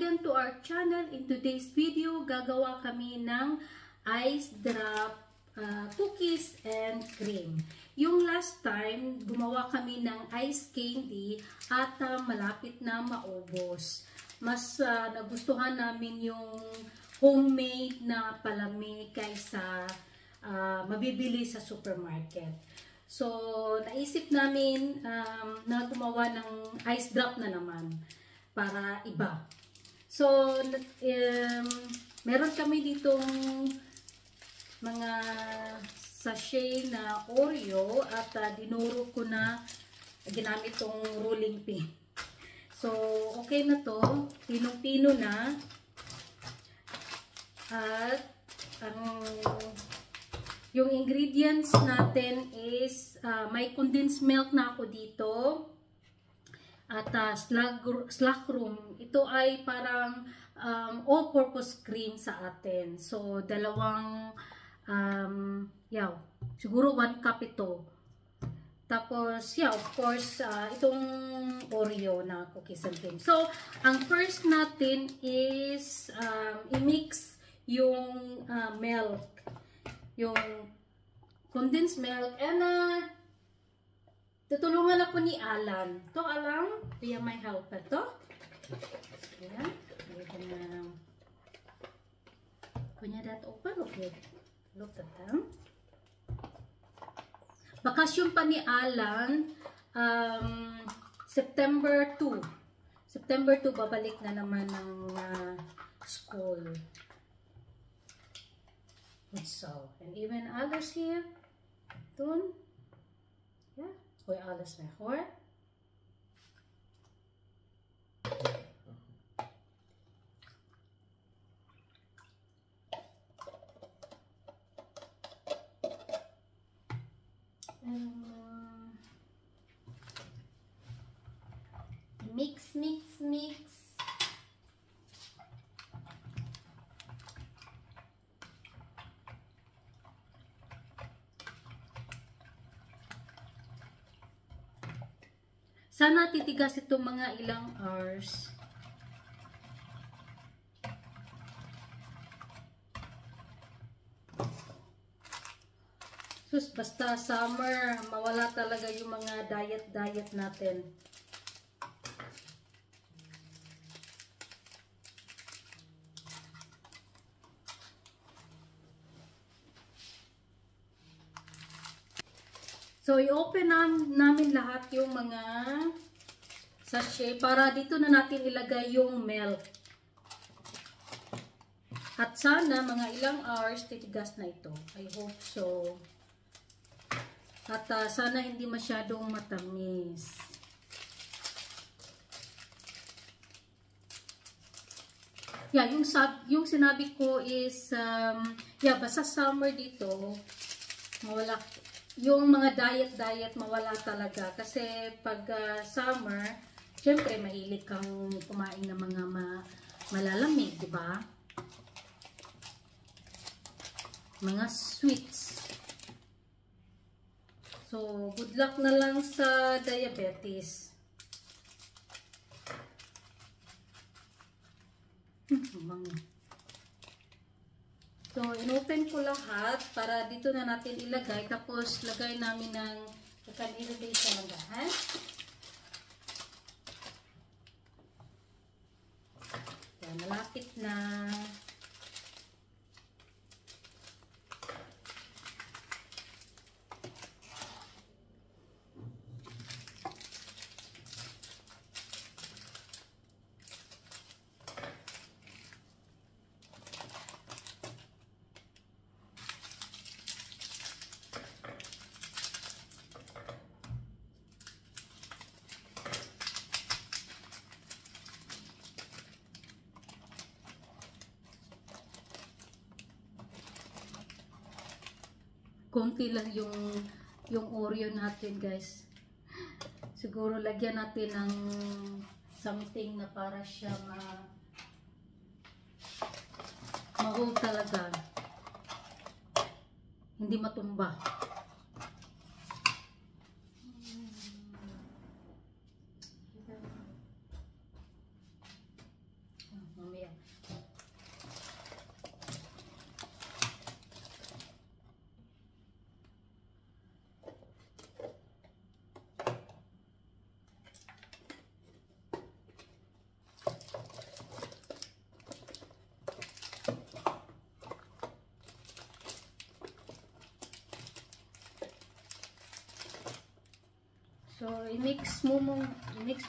Welcome to our channel. In today's video, gagawa kami ng ice drop cookies and cream. Yung last time, gumawa kami ng ice candy at malapit na maubos. Mas nagustuhan namin yung homemade na palamig kaysa mabibili sa supermarket. So, naisip namin na gumawa ng ice drop na naman para iba. So, meron kami ditong mga sachet na Oreo at dinuro ko na ginamit tong rolling pin. So, okay na to. Pinong-pino na. At yung ingredients natin is may condensed milk na ako dito. At slack room, ito ay parang all-purpose cream sa atin. So, dalawang, siguro 1 cup ito. Tapos, of course, itong Oreo na cookies and cream. So, ang first natin is i-mix yung milk, yung condensed milk, and tutulungan ako ni Alan. To, Alan, be my helper to. Ayan. Punya that open, okay. Look at them. Bakasyon pa ni Alan, September 2. September 2, babalik na naman ng school. So, and even others here. Dun. Yeah. Gooi alles weg hoor. Mix, mix, mix. Sana titigas ito mga ilang hours. Sus, basta summer, mawala talaga yung mga diet natin. So, i-open namin lahat yung mga sachet para dito na natin ilagay yung milk. At sana mga ilang hours titigas na ito. I hope so. At sana hindi masyadong matamis. Yeah, yung sinabi ko is, basta summer dito, mawala. Yung mga diet mawala talaga. Kasi pag summer, syempre mahilig kang kumain ng mga malalamig, di ba? Mga sweets. So, good luck na lang sa diabetes. So, inopen ko lahat para dito na natin ilagay. Tapos, lagay namin ng ilagay sa langahan. Yan, malapit na. Konti lang yung Oreo natin, guys. Siguro lagyan natin ng something na para siya ma-hold talaga. Hindi matumba. So, i-mix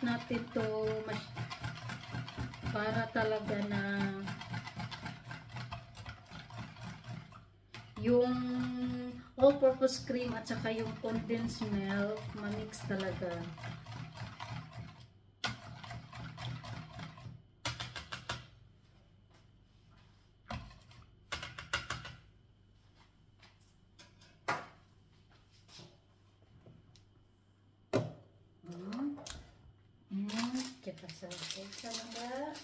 natin to para talaga na yung all-purpose cream at saka yung condensed milk ma-mix talaga. Kita selesai talaga.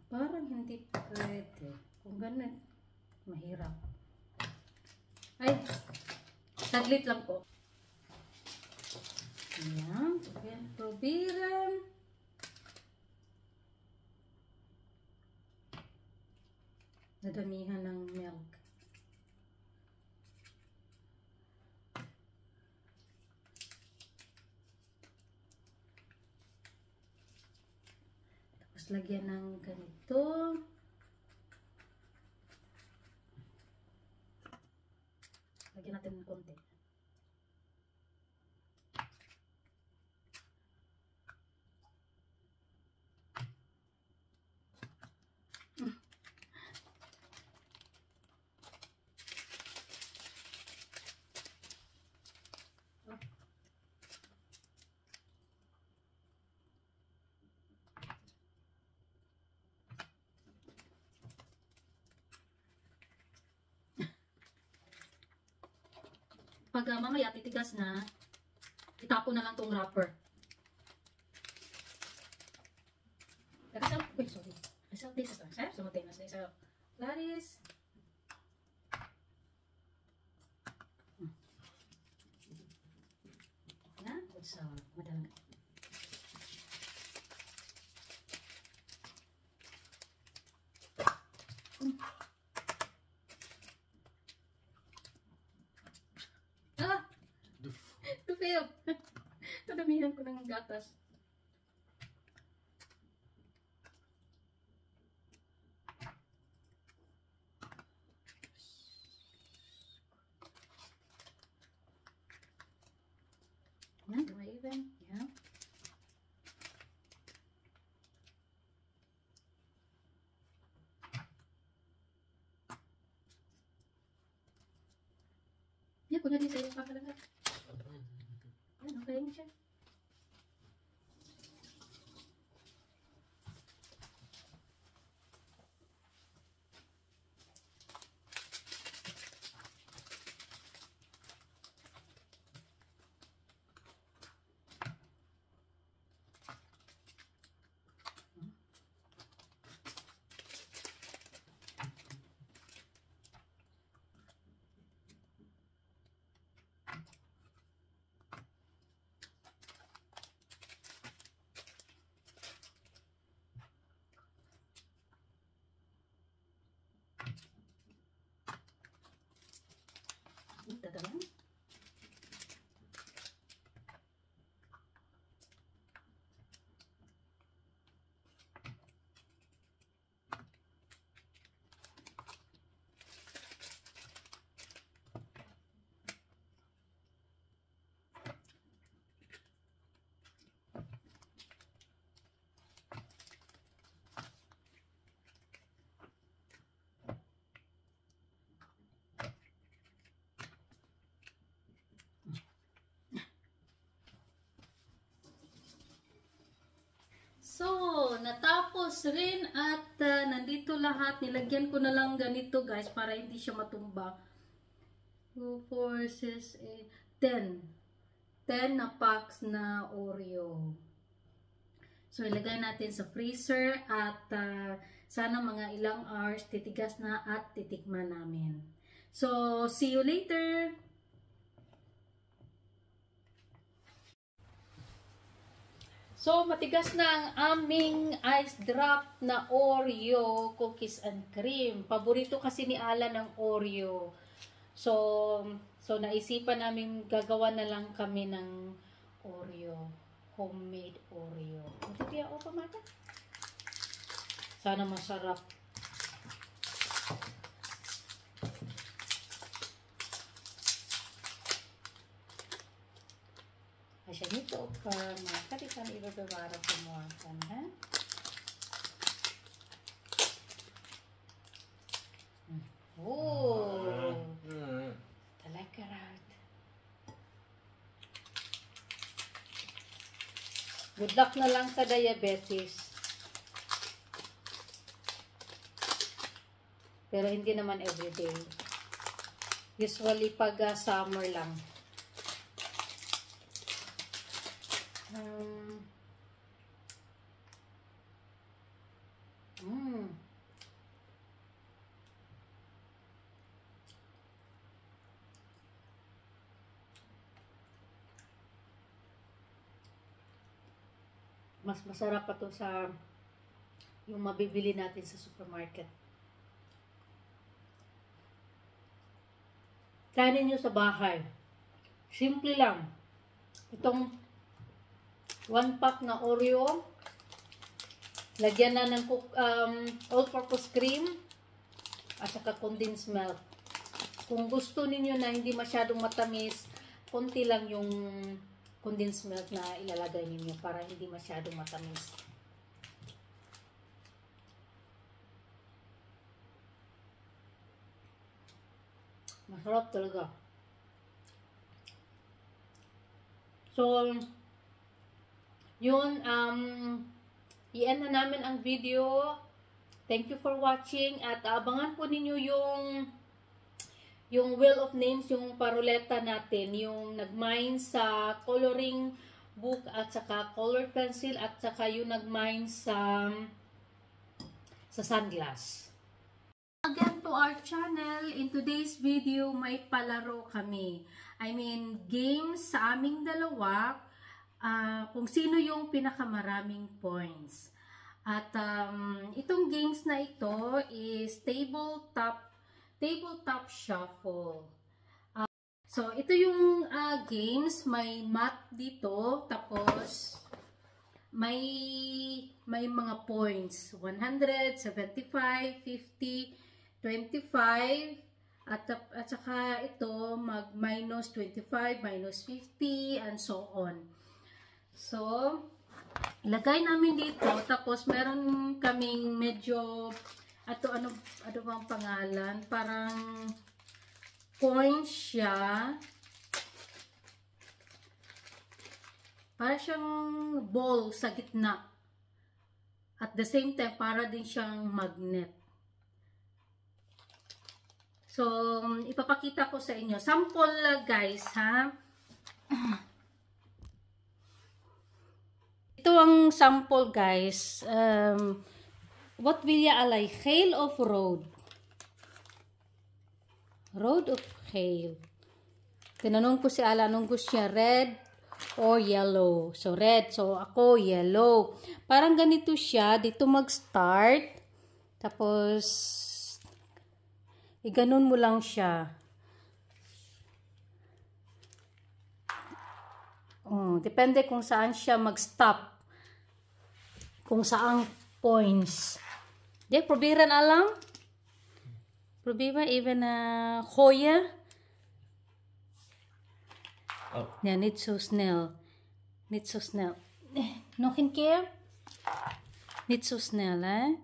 Parang hindi pwede. Kung ganun, mahirap. Ay, saglit lang po. Ayan, ayan, probiran. Nadamihan ng milk. Tapos lagyan ng ganito. Lagyan natin ng konti. Pag mamaya titigas na, itapon na lang tong wrapper. Wait, sorry. Result this is sir. So, maintenance na isa. Laris. Na, so, madalang. Tupil. Tadamihan ko ng gatas. Yan, do I even? Yeah. Ya, kunya di sa'yo pa talaga. Yan, okay mo siya. Tatalan. So, natapos rin at nandito lahat. Nilagyan ko na lang ganito guys para hindi siya matumba. 2, 4, 6, 8, 10 na packs na Oreo. So, ilagay natin sa freezer at sana mga ilang hours titigas na at titikman namin. So, see you later! So, matigas na ang aming ice drop na Oreo cookies and cream. Paborito kasi ni Alan ng Oreo. So naisipan namin gagawa na lang kami ng Oreo. Homemade Oreo. Ito kaya o pamata? Sana masarap. Asya nito para makatikan ibabara semua kan, ha? Oh, talaga right. Good luck na lang sa diabetes. Pero hindi naman everyday. Usually pag summer lang. Mas masarap pa to sa yung mabibili natin sa supermarket. Kainin nyo sa bahay. Simple lang. Itong 1 pack na Oreo, lagyan na ng all-purpose cream at saka condensed milk. Kung gusto ninyo na hindi masyadong matamis, konti lang yung condensed milk na ilalagay ninyo para hindi masyadong matamis. Masarap talaga. So, yun, i-end na namin ang video. Thank you for watching at abangan po ninyo yung Wheel of Names, yung paruleta natin, yung nagmine sa coloring book at saka colored pencil at saka yung nagmine sa sunglass. Again to our channel, in today's video may palaro kami. I mean, games sa aming dalawa, kung sino yung pinakamaraming points. At itong games na ito is tabletop shuffle. So ito yung games, may mat dito, tapos may mga points, 100, 75, 50, 25, at saka ito mag minus 25, minus 50, and so on. So ilagay namin dito, tapos meron kaming medyo ano bang pangalan? Parang coin siya. Para siyang ball sa gitna. At the same time, para din siyang magnet. So, ipapakita ko sa inyo. Sample guys, ha? Ito ang sample guys. What will ya alay? Hail of road. Road of hail. Tinanong ko si Ala, anong gusto niya? Red or yellow? So, red. So, ako, yellow. Parang ganito siya. Dito mag-start. Tapos, iganon mo lang siya. Depende kung saan siya mag-stop. Kung saang points. Dia probiran alam. Probiba even Hoya. Oh. Yeah, niet so snel. Niet so snel. Nog een keer. Niet so snel, eh?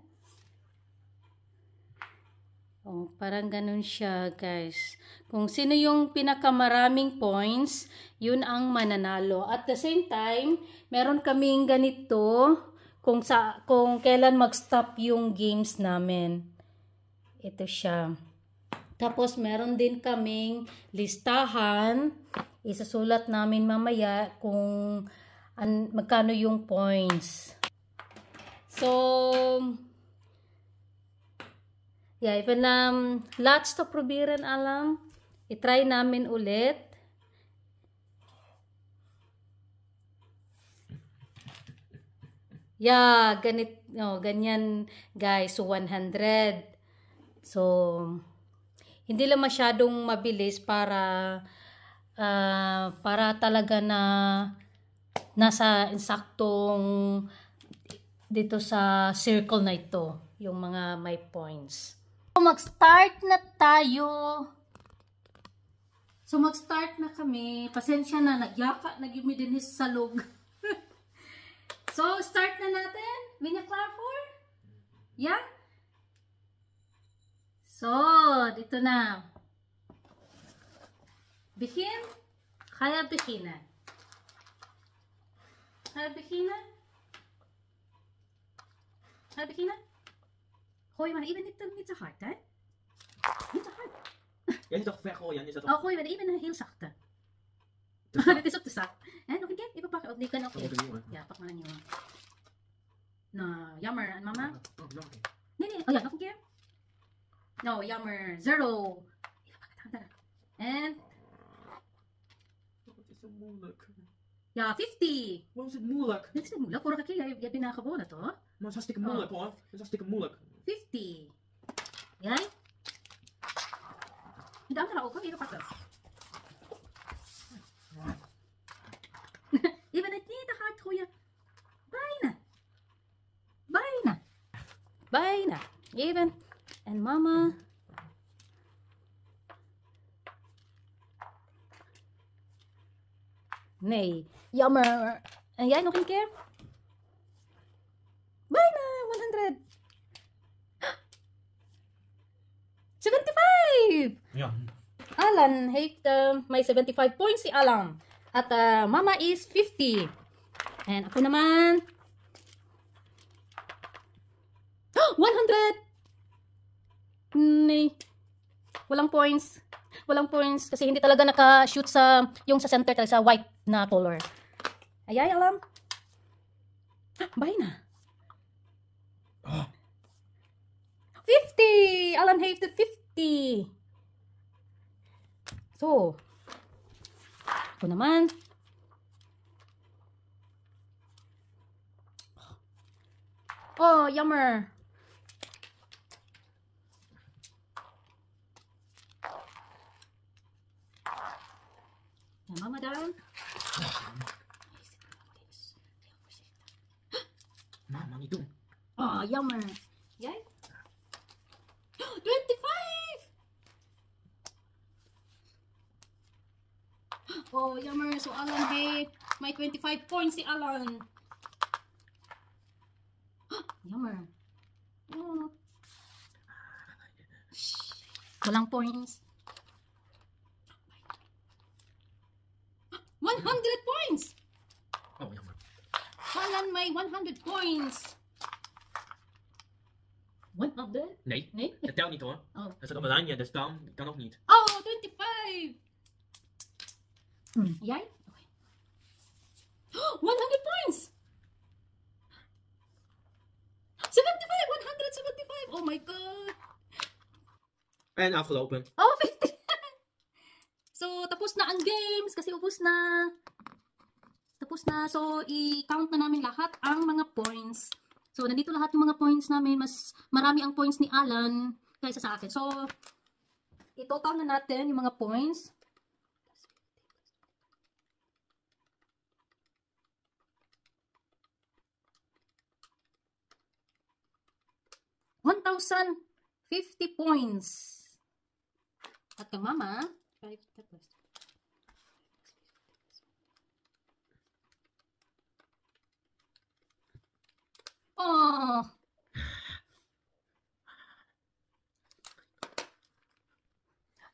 Oh, parang ganun siya, guys. Kung sino yung pinakamaraming points, yun ang mananalo. At the same time, meron kaming ganito kung kailan mag-stop yung games namin. Ito siya. Tapos meron din kaming listahan. Isasulat namin mamaya kung magkano yung points. So, yeah, even lots to probiran alam. I-try namin ulit. Yeah, ganyan guys. So 100. So hindi lang masyadong mabilis para talaga na nasa insaktong dito sa circle na ito, yung mga may points. So, mag-start na tayo. So, mag-start na kami. Pasensya na, nagyaka, nagyumidinis sa log. So, start na natin. When you're klar for? Yeah? So, dito na. Begin. Kaya beginnen. Kaya beginnen. Kaya beginnen. Gooi maar even niet te hard, hè? Niet te hard. Jij zit toch weggooien? Is dat toch... Oh, gooi maar even heel zachte. Dit is op de zak. En nog een keer, even pakken. Of die kan ook. Ja, pak maar een nieuwe. Nou, jammer. En mama? Oh, nog een keer. Nee. Oh ja, nog een keer. No, jammer. 0. Even pakken het aan. En... Het is zo moeilijk. Ja, 50. Waarom is het moeilijk? Dit is niet moeilijk. Vorige keer, jij bent nou gewonnen, toch? Maar het is hartstikke moeilijk hoor. Het is hartstikke moeilijk. 50. Jij? De andere ook, hoor. Even pakken. Even het niet te hard gooien. Bijna. Bijna. Bijna. Even. En mama. Nee. Jammer. En jij nog een keer? Bijna. 100. 75. Ja. Alan heeft may 75 points si Alan. At mama is 50. And ako naman 100. Nee. Walang points. Walang points kasi hindi talaga naka-shoot sa yung sa center talaga sa white na color. Ayay, Alan. Bay na. 50. Alan heeft het 50. So, ako naman. Oh, jammer. Ja, mama down. Mama, niet doen. Oh, jammer. Jij? 25! Oh, jammer. So, Alan heeft my 25 points si Alan. Jammer. Oh. Walang points. 100 points! Oh, jammer. Alan may 100 points. 100? Nee, Nee? dat telt niet hoor. Oh. Dat staat op een lijntje, dus dan kan ook niet. Oh, 25! Jij? Okay. 100 points! 75! 175! Oh my god! En afgelopen. Oh, 50! So, tapos na ang games kasi ubos na. Tapos na. So, i-count na namin lahat ang mga points. So, nandito lahat yung mga points namin. Mas marami ang points ni Alan kaysa sa akin. So, i-total na natin yung mga points. $1,050 points. At kang mama, 5 tapos. Oh.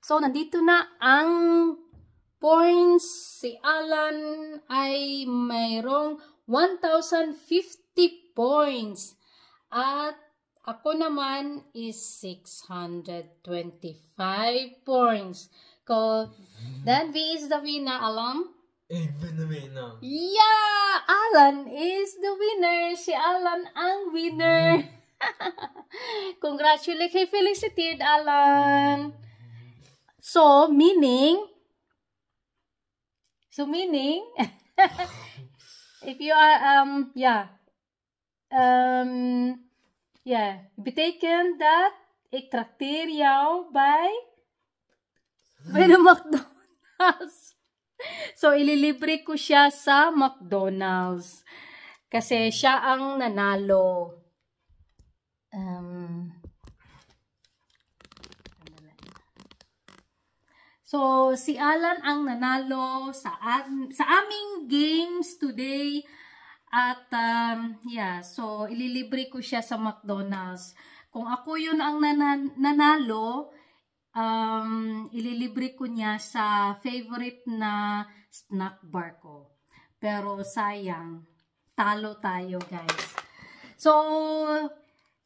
So, nandito na ang points. Si Alan ay mayroong 1,050 points. At ako naman is 625 points. Dan wie is the winner, Alan? Ik ben de winnaar. Yeah! Alan is the winner. Si Alan ang winner. Congratulations. Felicitated, Alan. So, meaning, if you are, betekent dat ik trakteer jou bij By the McDonald's. So, ililibre ko siya sa McDonald's. Kasi siya ang nanalo. So, si Alan ang nanalo sa aming games today. At, yeah, so, ililibre ko siya sa McDonald's. Kung ako yun ang nanalo, ililibre ko niya sa favorite na snack bar ko. Pero, sayang, talo tayo, guys. So,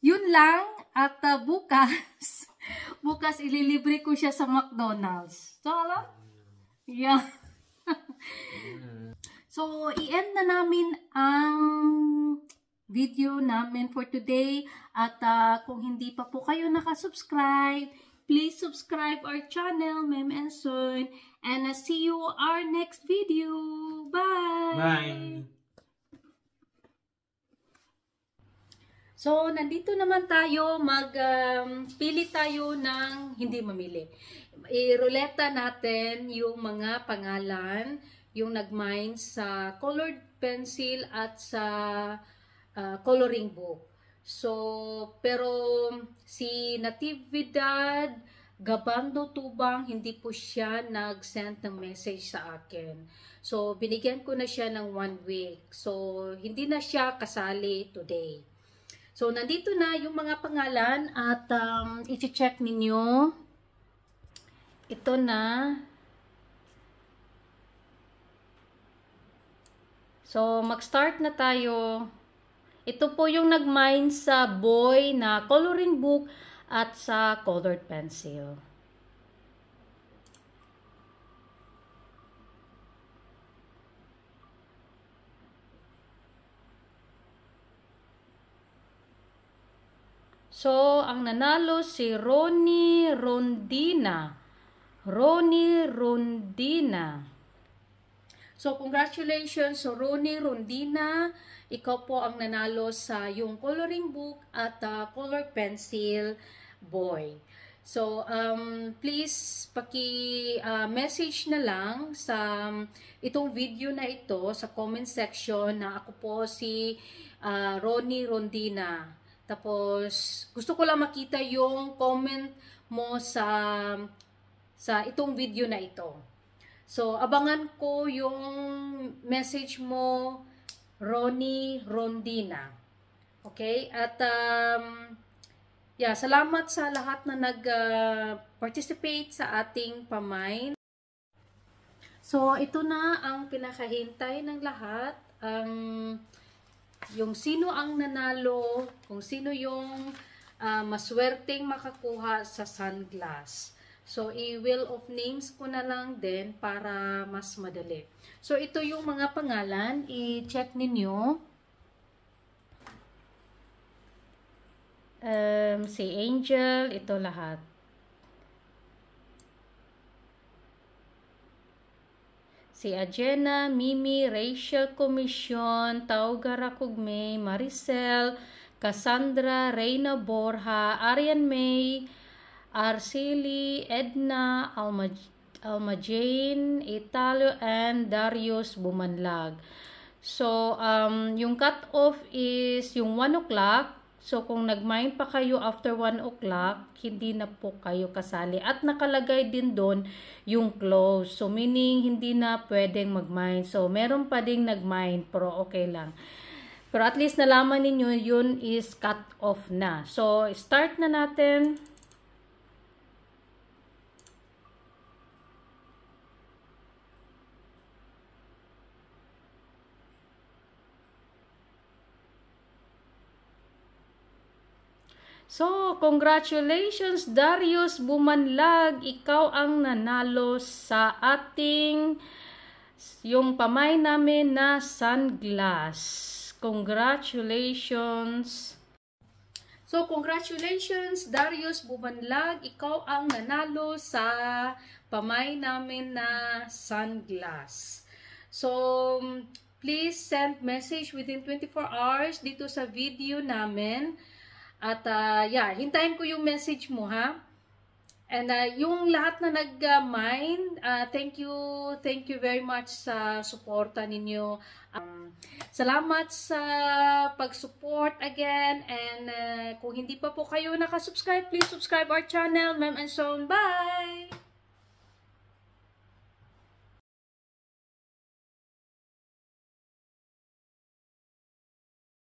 yun lang. At, bukas ililibre ko siya sa McDonald's. So, alam? Yeah. So, i-end na namin ang video namin for today. At kung hindi pa po kayo nakasubscribe, please subscribe our channel, Mem and Son. And see you our next video. Bye! Bye! So, nandito naman tayo, pili tayo ng hindi mamili. I-ruleta natin yung mga pangalan, yung nag-mine sa colored pencil at sa coloring book. So, pero si Natividad Gabando Tubang, hindi po siya nag-send ng message sa akin. So, binigyan ko na siya ng 1 week. So, hindi na siya kasali today. So, nandito na yung mga pangalan at i-check ninyo. Ito na. So, mag-start na tayo. Ito po yung nag-mine sa boy na coloring book at sa colored pencil. So, ang nanalo si Ronnie Rondina. Ronnie Rondina. So, congratulations, Ronnie Rondina. Ikaw po ang nanalo sa yung coloring book at color pencil boy. So, please paki-message na lang sa itong video na ito sa comment section na ako po si Ronnie Rondina. Tapos, gusto ko lang makita yung comment mo sa itong video na ito. So, abangan ko yung message mo, Ronnie Rondina. Okay? At, yeah, salamat sa lahat na nag-participate sa ating pamine. So, ito na ang pinakahintay ng lahat. Yung sino ang nanalo, kung sino yung maswerteng makakuha sa sunglass. So, i-wheel of names ko na lang din para mas madali. So, ito yung mga pangalan. I-check ninyo. Si Angel, ito lahat. Si Ajena, Mimi, Rachel Commission, Taugara Kugme, Maricel, Cassandra, Reyna Borja, Arian May, Arceli, Edna, Alma Jane, Italio, and Darius Bumanlag. So, yung cut-off is yung 1 o'clock. So, kung nag-mine pa kayo after 1 o'clock, hindi na po kayo kasali. At nakalagay din doon yung close. So, meaning, hindi na pwedeng mag-mine. So, meron pa ding nag-mine, pero okay lang. Pero at least nalaman ninyo, yun is cut off na. So, start na natin. So, congratulations Darius Bumanlag, ikaw ang nanalo sa ating yung pamay namin na sunglass. Congratulations. So, congratulations Darius Bumanlag, ikaw ang nanalo sa pamay namin na sunglass. So, please send message within 24 hours dito sa video namin. At yeah, hintayin ko yung message mo ha. And yung lahat na nag-mine, thank you very much sa suporta ninyo. Salamat sa pag-support again. And kung hindi pa po kayo nakasubscribe, please subscribe our channel, Mem and Son. Bye!